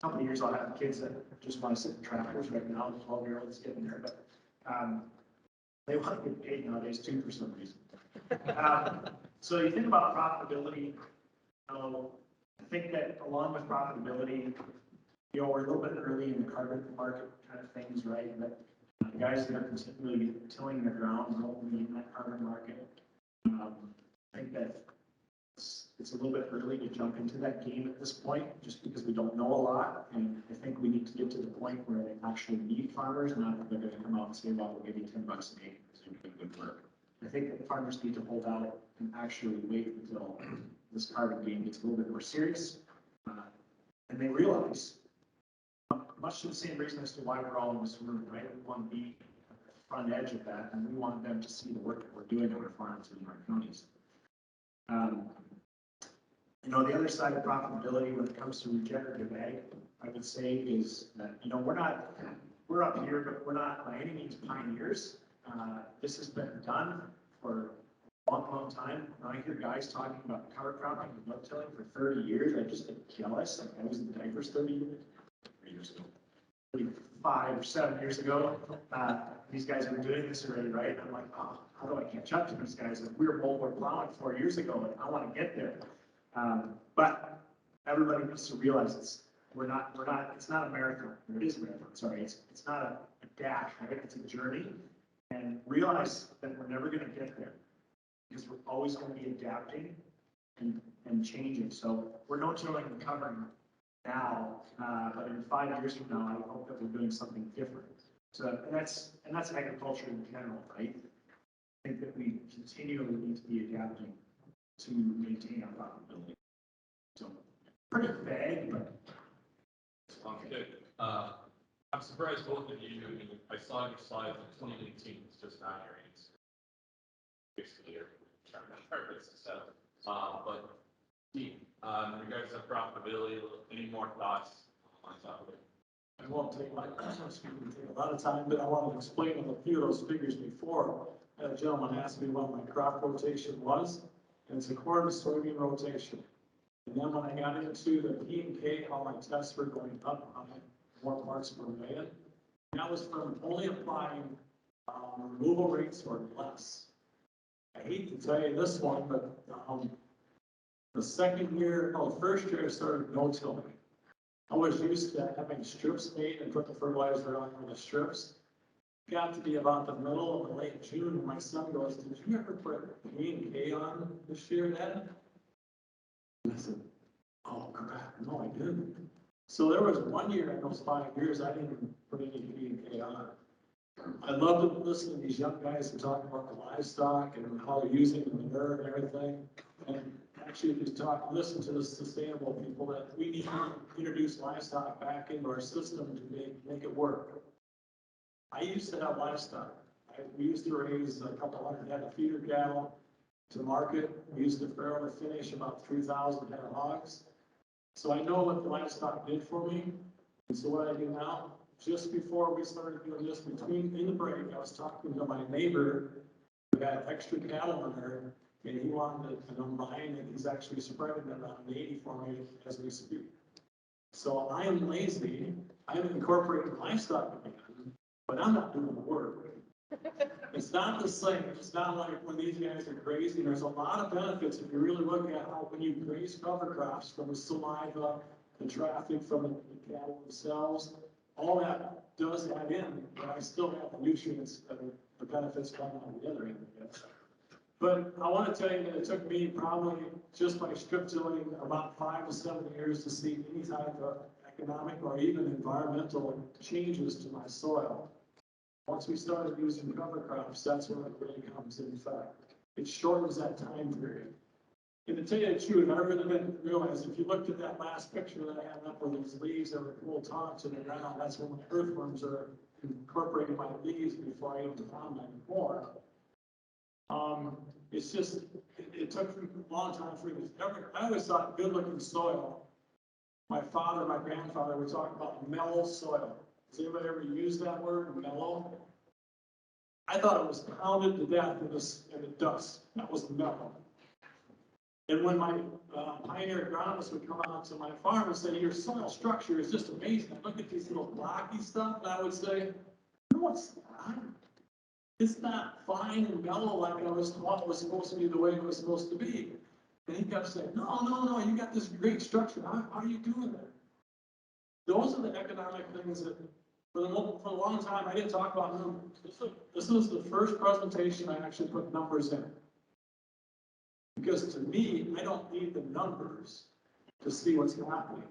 Speaker 3: couple of years I'll have kids that just want to sit in tractors right now. The 12-year-old is getting there, but they want to get paid nowadays too for some reason. So you think about profitability. You know, I think that along with profitability, you know, we're a little bit early in the carbon market kind of things, right? But the guys that are continually tilling their ground won't be in that carbon market. I think that it's a little bit early to jump into that game at this point, just because we don't know a lot. And I think we need to get to the point where they actually need farmers, not that they're going to come out and say, well, we'll give you $10 an acre because you're doing good work. I think that the farmers need to hold out and actually wait until this carbon game gets a little bit more serious. And they realize, much to the same reason as to why we're all in this room, right? We want to be at the front edge of that, and we want them to see the work that we're doing on our farms and in our counties. You know, the other side of profitability when it comes to regenerative ag, I would say is that, you know, we're up here, but we're not by any means pioneers. This has been done for a long, long time. When I hear guys talking about cover cropping and no-tilling for 30 years, I just get jealous. Like I was in diapers 30 years ago, 35 or 7 years ago. These guys are doing this already, right? And I'm like, oh, how do I catch up to these guys? Like we were plowing 4 years ago, and I want to get there. But everybody needs to realize it's not a marathon. It is a marathon, sorry. It's not a dash, right? It's a journey. And realize that we're never going to get there because we're always going to be adapting and changing. So we're no-tilling and covering now, but in 5 years from now, I hope that we're doing something different. So, and that's agriculture in general, right? I think that we continually need to be adapting to maintain our profitability. So pretty vague, but
Speaker 1: Sounds good. I'm surprised both of you, I mean, I saw your slides in 2018, it's just not your answer. Basically, you're trying to target success. But Steve, in regards to profitability, any more thoughts on top of it?
Speaker 4: I won't take a lot of time, but I want to explain a few of those figures before. A gentleman asked me what my crop rotation was, and it's a corn to soybean rotation. And then when I got into the P and K, all my tests were going up on more parts per million. That was from only applying removal rates or less. I hate to tell you this one, but the first year I started no-tilling. I was used to having strips made and put the fertilizer on the strips. Got to be about the middle of late June, and my son goes, "Did you ever put P and K on this year, Dad?" And I said, "Oh crap, no, I didn't." So there was 1 year in those 5 years I didn't put any P and K on. I love to listen to these young guys and talk about the livestock and how they're using the manure and everything. And actually, if you listen to the sustainable people, that we need to introduce livestock back into our system to make it work. I used to have livestock. We used to raise a couple hundred head of feeder cattle to market. We used to farrow to finish about 3,000 head of hogs. So I know what the livestock did for me. And so what I do now, just before we started doing this, in the break, I was talking to my neighbor who had extra cattle in there, and he wanted to know mine, and he's actually spreading it on 80 for me as we speak. So I am lazy, I haven't incorporated livestock again, but I'm not doing the work. It's not the same, it's not like when these guys are grazing, there's a lot of benefits if you really look at how, when you graze cover crops, from the saliva, the traffic from the cattle themselves, all that does add in, but I still have the nutrients that are the benefits coming on the other end, I guess. But I want to tell you that it took me probably just by strip tilling about 5 to 7 years to see any type of economic or even environmental changes to my soil. Once we started using cover crops, that's when it really comes in effect. It shortens that time period. And to tell you the truth, I really didn't realize, if you looked at that last picture that I had up with those leaves that were full tops in the ground, that's when my earthworms are incorporating my leaves before I even found my corn. It's just, it took a long time for me to I always thought good looking soil. My father, my grandfather would talk about mellow soil. Has anybody ever used that word, mellow? I thought it was pounded to death in the dust. That was mellow. And when my pioneer agronomist would come out to my farm and say, your soil structure is just amazing. I look at these little blocky stuff, and I would say, no, it's not. It's not fine and mellow like I was taught was supposed to be the way it was supposed to be. And he kept saying, no, you got this great structure. How are you doing that? Those are the economic things that, for a long time, I didn't talk about numbers. This was the first presentation I actually put numbers in. Because to me, I don't need the numbers to see what's happening.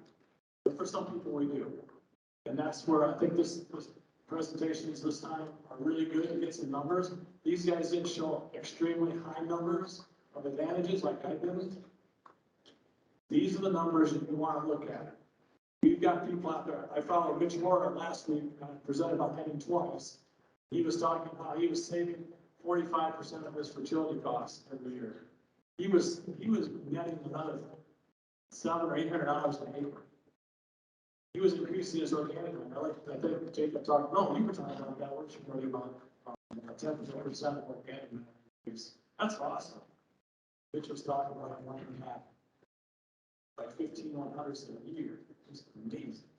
Speaker 4: But for some people, we do. And that's where I think this presentations this time are really good to get some numbers. These guys didn't show extremely high numbers of advantages like I didn't. These are the numbers that you want to look at. We've got people out there. I followed Mitch Moore last week, presented about him twice. He was talking about he was saving 45% of his fertility costs every year. He was netting another $700 or $800 an acre. He was increasing his organic. I think Jacob talked. No, you were talking about that. We're talking about 10% of organic increase. That's awesome. Mitch was talking about 1.5, like 1,500 a year. It's amazing.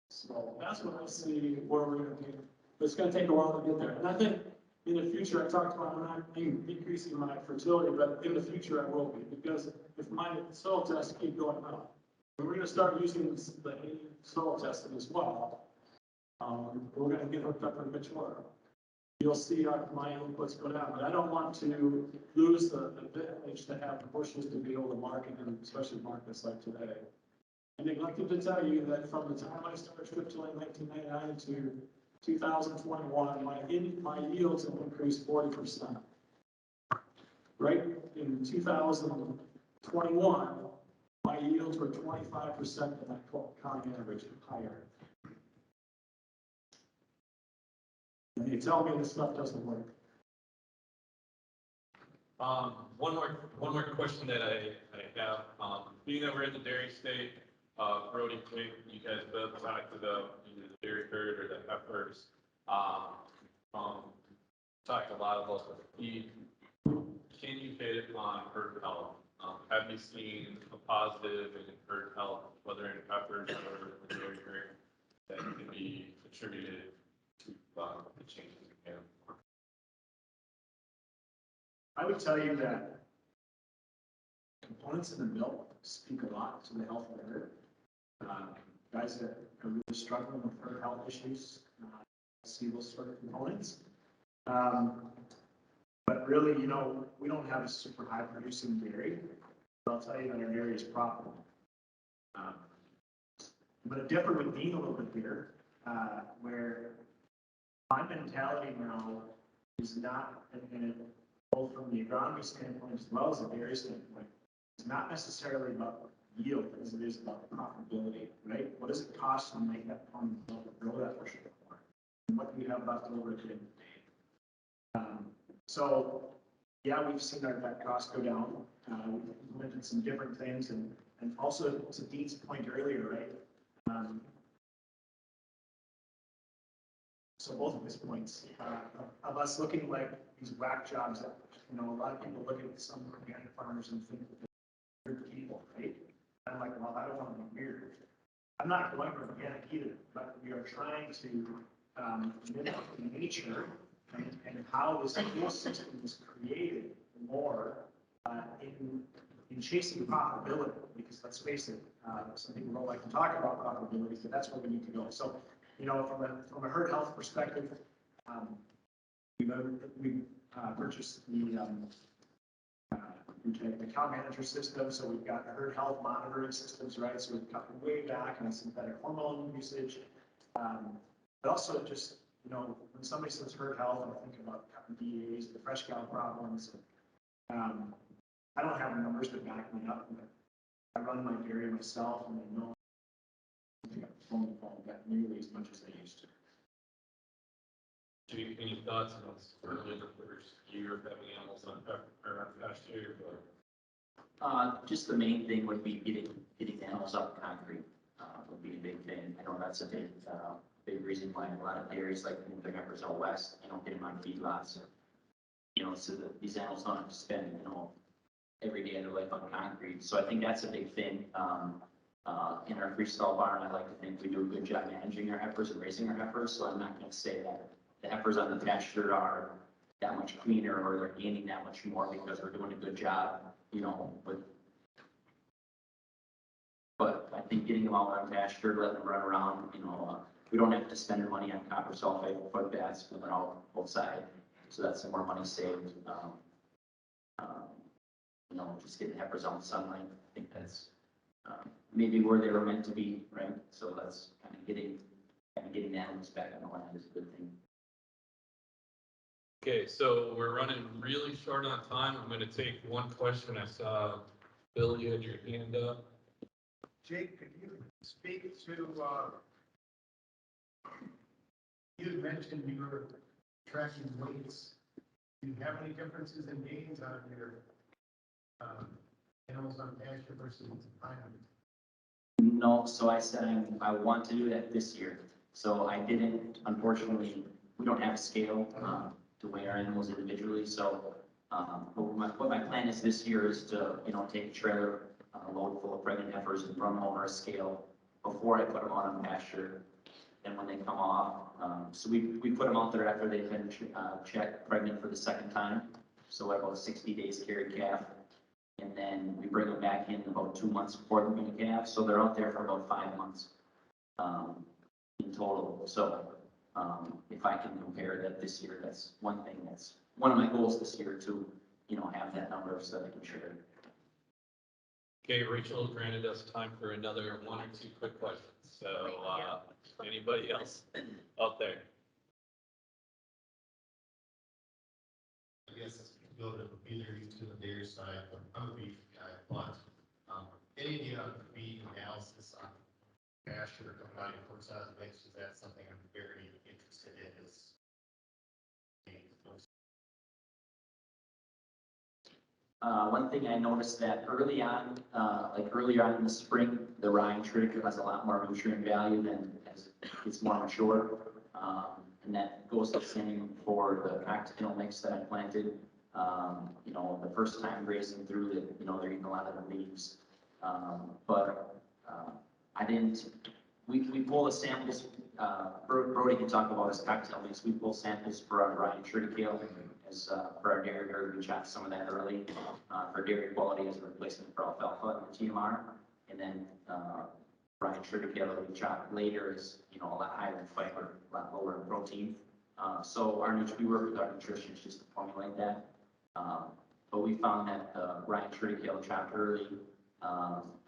Speaker 4: So that's what I see where we're going to be. But it's going to take a while to get there. And I think in the future, I talked about I'm not decreasing my fertility, but in the future I will be, because if my soil tests keep going up, and we're going to start using the soil testing as well. We're going to get hooked up in Mitchell. You'll see my inputs go down, but I don't want to lose the advantage to have the bushes to be able to market, and especially markets like today. I neglected to tell you that from the time I started strip tilling in 1999 to 2021, my yields have increased 40%. Right in 2021, my yields were 25% of that county average higher. And they tell me this stuff doesn't work.
Speaker 1: One more question that I have. Being that we're in the dairy state, Brody, you guys both talked about either the dairy herd or the heifers. Talked a lot about the feed. Can you hit on herd health? Have you seen a positive in herd health, whether in heifers or the dairy herd, that can be attributed to the changes in cattle?
Speaker 3: I would tell you that components in the milk speak a lot to the health of the herd. Guys that are really struggling with herd health issues see those sort of components. But really, we don't have a super high producing dairy. But I'll tell you that our dairy is profitable. But it differed with Dean a little bit here, where my mentality now is not, and both from the agronomy standpoint as well as the dairy standpoint, it's not necessarily about yield as it is about profitability, right? What does it cost to make that pound of milk, grow that bushel of corn? And what do you have left over at the end of the day? So, yeah, we've seen our net costs go down. We've implemented some different things, and also to Dean's point earlier, right? so both of his points, of us looking like these whack jobs that, you know, a lot of people look at some organic farmers and think that they're weird people, right? I'm like, well, I don't want to be weird. I'm not going for organic either, but we are trying to mimic nature and how this whole system was created more in chasing profitability, because let's face it, some people don't like to talk about profitability, but that's where we need to go. So, you know, from a herd health perspective, we've purchased the cow manager system, so we've got the herd health monitoring systems, right? So we've got way back on synthetic hormone usage, but also just, you know, when somebody says herd health, I think about DAs, the fresh cow problems. I don't have numbers that back me up, but I run my dairy myself, and I know I think I've got nearly as much as I used to.
Speaker 1: Any thoughts on this early the first year of having animals on pasture?
Speaker 2: Just the main thing would be getting the animals up in concrete, would be a big thing. I know that's a big reason why a lot of dairies, like the heifers out west, you don't get them on feedlots. You know, so that these animals don't have to spend, you know, every day of their life on concrete. So I think that's a big thing. In our freestyle barn, I like to think we do a good job managing our heifers and raising our heifers. So I'm not going to say that the heifers on the pasture are that much cleaner or they're gaining that much more because we're doing a good job, you know, but I think getting them out on pasture, letting them run around, you know, we don't have to spend money on copper sulfate foot baths when they're all outside. So that's some more money saved. You know, just getting heifers out in sunlight. I think that's maybe where they were meant to be, right? So that's kind of getting the animals back on the land is a good thing.
Speaker 1: Okay, so we're running really short on time. I'm going to take one question. I saw Bill, you had your hand up.
Speaker 5: Jake, could you speak to, you mentioned you were tracking weights. Do you have any differences in gains on your animals on pasture versus on?
Speaker 2: No, so I said I want to do that this year. So I didn't, unfortunately, we don't have a scale to weigh our animals individually. So what my plan is this year is to, you know, take a trailer load full of pregnant heifers and run them over a scale before I put them out on pasture. And when they come off, so we put them out there after they've been checked pregnant for the second time. So about 60 days carried calf. And then we bring them back in about 2 months before they're going to calve. So they're out there for about 5 months in total. So if I can compare that this year, that's one thing. That's one of my goals this year to, you know, have that number so that I can share it.
Speaker 1: Okay, Rachel granted us time for another 1 or 2 quick questions. So anybody else out there?
Speaker 6: I guess it's go to either to the dairy side, but I'm a beef guy, but any feed analysis on pasture combining foot size mix, is that something I'm very interested in?
Speaker 2: One thing I noticed that early on, like earlier on in the spring, the rye triticale has a lot more nutrient value than as it gets more mature. And that goes the same for the cocktail mix that I planted. You know, the first time grazing through it, you know, they're eating a lot of the leaves. I didn't, we pull the samples, Brody can talk about his cocktail mix. We pull samples for our rye triticale as for our dairy herd. We chopped some of that early for dairy quality as a replacement for alfalfa and TMR. And then rye triticale that we chopped later is, you know, a lot higher in fiber, a lot lower in protein. So we work with our nutritionists just to formulate that. But we found that rye triticale chopped early,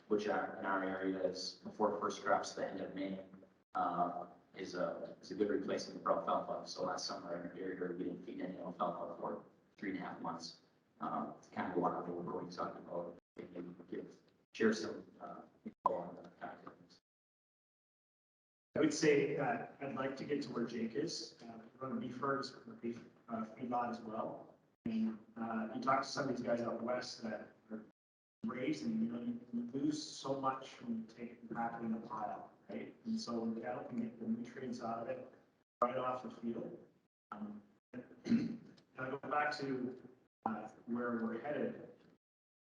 Speaker 2: which in our area is before first crops at the end of May, is a good replacement for alfalfa. So last summer in our dairy herd, we didn't feed any alfalfa for 3.5 months. Kind of what we're going to talk about. Share some info on the cocktails.
Speaker 3: I would say I'd like to get to where Jake is. We're going to beef herds for the beef feedlot as well. And you talk to some of these guys out west that are raising, you know, you lose so much when you take and wrap it in a pile, right? And so the cattle can get the nutrients out of it. right off the field. Now go back to where we're headed.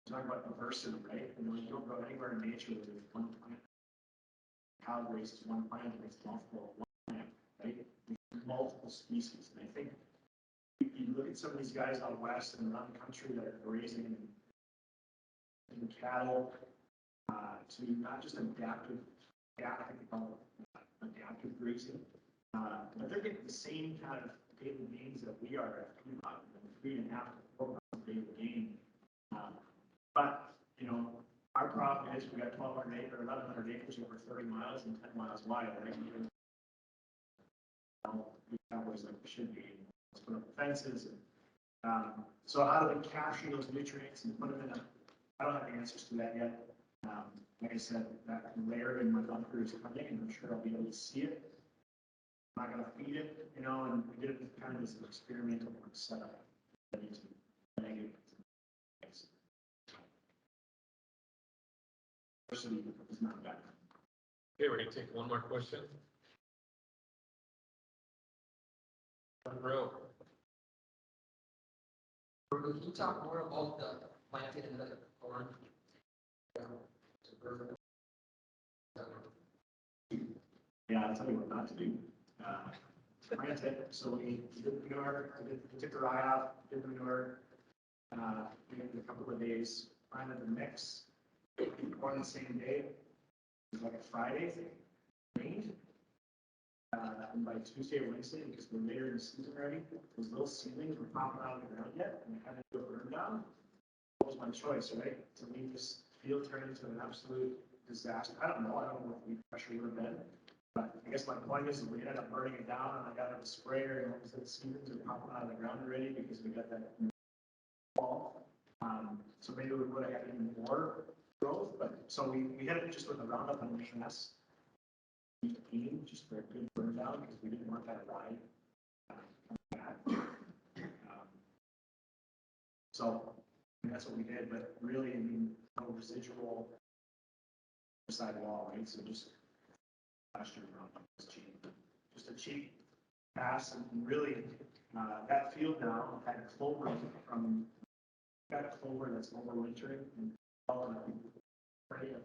Speaker 3: Talk about diversity, right? You know, you don't go anywhere in nature where there's one plant. Cow grazes one plant, and it's multiple one plant, right? There's multiple species, and I think you look at some of these guys out west and around the country that are grazing and cattle to not just adaptive grazing, but they're getting the same kind of daily gains that we are at 3.5 to 4 pounds of daily gain. But you know, our problem is we got 1,200 acres, 1,100 acres over 30 miles and 10 miles wide. Right? You know, we cowboys like we should be. Let's put up fences. And, so how do we capture those nutrients and put them in a? I don't have the answers to that yet. Like I said, that layer in my bunker is coming, and I'm sure I'll be able to see it. I'm not going to feed it, you know, and we did it kind of as an experimental setup. Is not bad.
Speaker 1: Okay, we're gonna take one more question. Front row.
Speaker 7: Can you talk more about the planting and the corn?
Speaker 3: Yeah, I'll tell you what not to do. Plant it, so we did manure, we took the rye out, did manure, we did a couple of days, planted the mix, corn the same day, it was like a Friday, rained. And by Tuesday or Wednesday, because we're later in the season already, those little seedlings were popping out of the ground yet, and I had to do a burn down. What was my choice, right? To leave this field turn into an absolute disaster. I don't know what the pressure would have been. But I guess my point is we ended up burning it down, and I got a sprayer, and the seedlings are popping out of the ground already because we got that fall. So maybe we would have had even more growth, but so we had it just with a Roundup and MS. Just for a good burn down because we didn't want that ride. So that's what we did, but really, I mean, no residual side wall, right? So just last year was cheap, just a cheap pass, and really that field now had clover from got a clover that's overwintering and a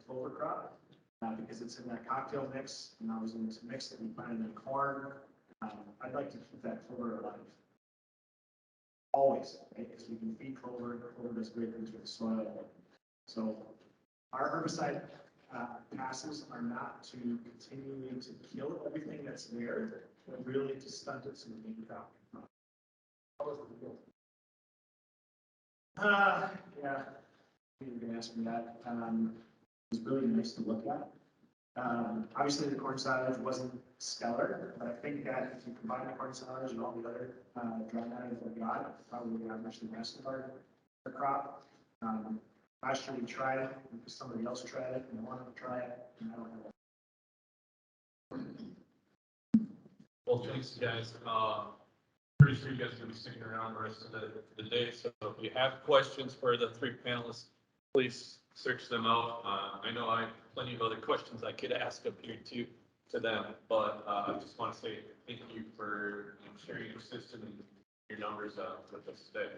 Speaker 3: clover crop. Because it's in that cocktail mix, and I was in this mix that we planted in corn. I'd like to keep that clover alive. Always, right? Because we can feed clover, clover does great things for the soil. So our herbicide passes are not to continuing to kill everything that's there, but really to stunt it so we can crop. How was the field? Yeah, you can ask me that. It was really nice to look at. Obviously, the corn silage wasn't stellar, but I think that if you combine the corn silage and all the other dry matter that we got, probably average the rest of our crop. Last year we tried it, because somebody else tried it, and I wanted to try it, and I don't know.
Speaker 1: Well, thanks, guys. Pretty sure you guys are gonna be sticking around the rest of the day. So if you have questions for the three panelists, please search them out. I know I have plenty of other questions I could ask up here too to them, but I just want to say thank you for sharing your system and your numbers with us today.